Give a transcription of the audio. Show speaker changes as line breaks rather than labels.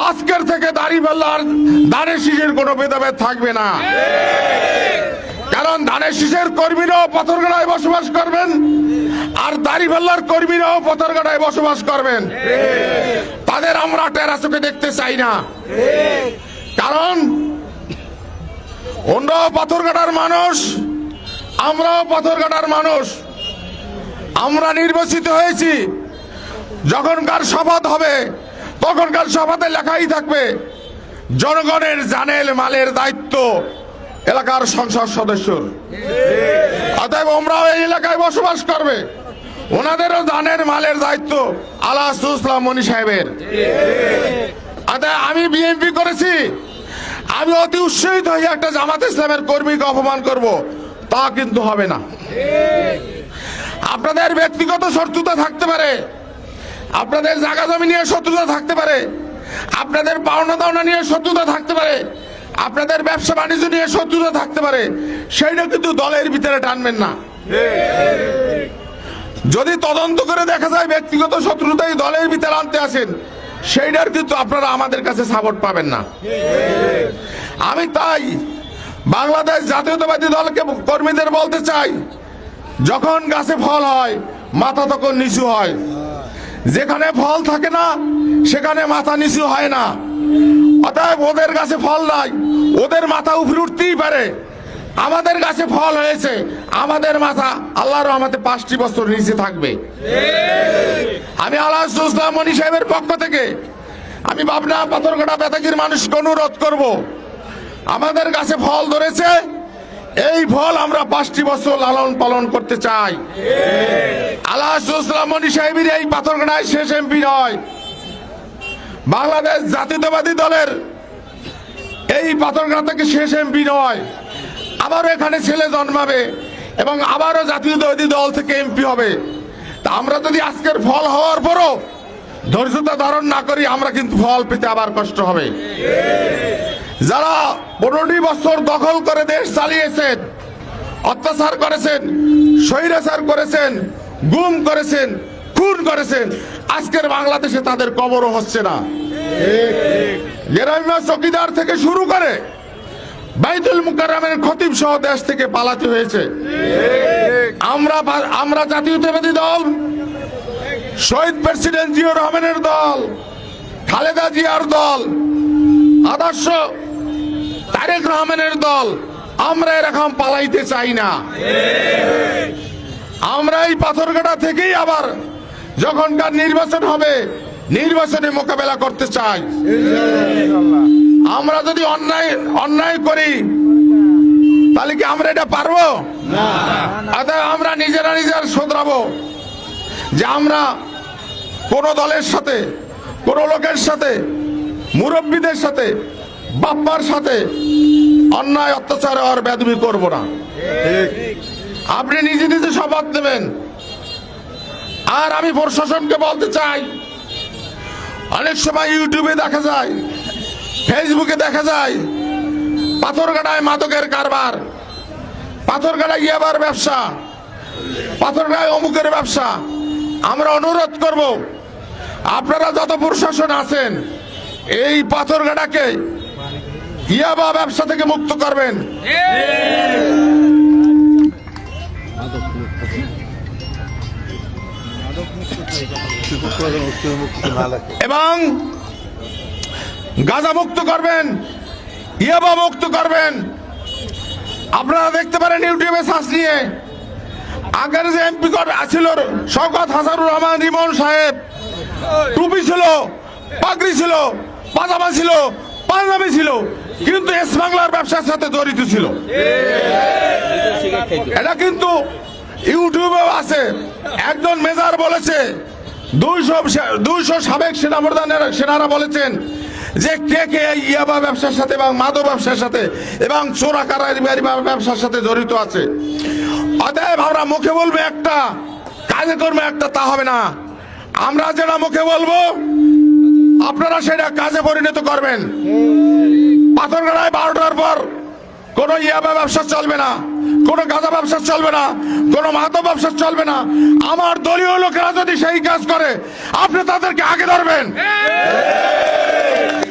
আজকের থেকে দাড়িপাল্লার ধানের শীষের কোনো ভেদাভেদ থাকবে না। কারণ ধানের শীষের কর্মীরাও পাথরঘাটায় বসবাস করবেন, আর দাড়িপাল্লার কর্মীরাও পাথরঘাটায় বসবাস করবেন। তাদের আমরা টেরা চোখে দেখতে চাই না। কারণ ওনারাও পাথরঘাটার মানুষ, আমরাও পাথরঘাটার মানুষ। আমরা নির্বাচিত হয়েছি, যখনকার শপথ হবে তখনকার শপথে লেখাই থাকবে জনগণের জানের মালের দায়িত্ব এলাকার সংসদ সদস্যর। অতএব আমরাও এই এলাকায় বসবাস করবে, ওনাদেরও জানের মালের দায়িত্ব আলাসুল ইসলাম মনি সাহেবের। অতএব আমি বিএনপি করেছি, আমি অতি উৎসাহিত হয়ে একটা জামাত ইসলামের কর্মীকে অপমান করব, তা কিন্তু হবে না। আপনাদের ব্যক্তিগত শত্রুতা থাকতে পারে, আপনাদের জায়গা জমি নিয়ে শত্রুতা থাকতে পারে, আপনাদের পাওনা দাওনা নিয়ে শত্রুতা থাকতে পারে, আপনাদের ব্যবসা বাণিজ্য নিয়ে শত্রুতা থাকতে পারে, সেইটা কিন্তু দলের ভিতরে টানবেন না। যদি তদন্ত করে দেখা যায় ব্যক্তিগত শত্রুতাই দলের ভিতরে আনতে আসেন, সেইটার কিন্তু আপনারা আমাদের কাছে সাপোর্ট পাবেন না। আমি তাই বাংলাদেশ জাতীয়তাবাদী দলকে কর্মীদের বলতে চাই, যখন গাছে ফল হয় মাথা তখন নিচু হয়, যেখানে ফল থাকে না সেখানে মাথা নিচু হয় না। অতএব ওদের গাছে ফল নাই, ওদের মাথা উপরে উঠতেই পারে, আমাদের গাছে ফল হয়েছে, আমাদের মাথা আল্লাহর রহমতে 5টি বছর নিচে থাকবে। আমি আলাসুল ইসলাম মনি সাহেবের পক্ষ থেকে আমি পাবনা পাথরঘাটা বেতাগীর মানুষকে অনুরোধ করব, আমাদের গাছে ফল ধরেছে, এই ফল আমরা 5টি বছর লালন পালন করতে চাই। আলাসুল ইসলাম মনি সাহেবের এই পাথরঘাটায় শেষ এমপি নয়, বাংলাদেশ জাতীয়তাবাদী দলের এই পাথরঘাটা থেকে শেষ এমপি নয়। আবারও এখানে ছেলে জন্মাবে এবং আবারও জাতীয়তাবাদী দল থেকে এমপি হবে। তা আমরা যদি আজকের ফল হওয়ার পরও ধৈর্যতা ধারণ না করি, আমরা কিন্তু ফল পেতে আবার কষ্ট হবে। যারা 15টি বছর দখল করে দেশ চালিয়েছেন, অত্যাচার করেছেন, স্বৈরাচার করেছেন, গুম করেছেন, খুন করেছেন, আজকের বাংলাদেশে তাদের কবরও হচ্ছে না। গ্রাম্য চৌকিদার থেকে শুরু করে বাইতুল মুকাররমের খতিব সহ দেশ থেকে পালাতে হয়েছে। আমরা জাতীয়তাবাদী দল, শহীদ প্রেসিডেন্ট জিয়াউর রহমানের দল, খালেদা জিয়ার দল, আদর্শ তারেক রহমানের দল, আমরা এরকম পালাইতে চাই না। আমরা এই পাথরঘাটা থেকেই আবার যখনকার নির্বাচন হবে নির্বাচনে মোকাবেলা করতে চাই। আমরা যদি অন্যায় করি তাহলে কি আমরা এটা পারবো? আমরা নিজেরা শোধরাবো যে আমরা কোন দলের সাথে, কোন লোকের সাথে, মুরব্বীদের সাথে, বাপ্পার সাথে অন্যায় অত্যাচার আর বেদবি করব না। আপনি নিজে নিজে শপথ নেবেন। আর আমি প্রশাসনকে বলতে চাই, অনেক সময় ইউটিউবে দেখা যায়, ফেসবুকে দেখা যায় পাথরঘাটায় মাদকের কারবার, পাথরঘাটায় ইয়াবার ব্যবসা, পাথরঘাটায় অমুকের ব্যবসা। আমরা অনুরোধ করব, আপনারা যত প্রশাসন আছেন এই পাথরঘাটাকে ইয়াবা ব্যবসা থেকে মুক্ত করবেন। এবং গাঁজা মুক্ত করবেন, ইয়াবা মুক্ত করবেন। আপনারা দেখতে পারেন ইউটিউবে সার্চ নিয়ে, আগের যে এমপি ছিল শওকত হাসানুর রহমান রিমন সাহেব, টুপি ছিল, পাগড়ি ছিল, পাজামা ছিল, পাঞ্জাবি ছিল, কিন্তু এস বাংলার ব্যবসার সাথে জড়িত ছিল। এটা কিন্তু ইউটিউবেও আছে। একজন মেজর বলেছে, 200 সাবেক সেনারা বলেছেন যে কে কে ইয়াবা ব্যবসার সাথে এবং মাদক ব্যবসার সাথে এবং চোরা কারবারি ব্যবসার সাথে জড়িত আছে। অতএব আমরা মুখে বলবো একটা, কাজে করবো একটা, তা হবে না। আমরা যেটা মুখে বলবো আপনারা সেটা কাজে পরিণত করবেন। পাথরঘাটায় 12টার পর কোন ইয়াবা ব্যবসা চলবে না, কোন গাঁজা ব্যবসা চলবে না, কোন মাদক ব্যবসা চলবে না। আমার দলীয় লোকেরা যদি সেই কাজ করে আপনি তাদেরকে আগে ধরবেন।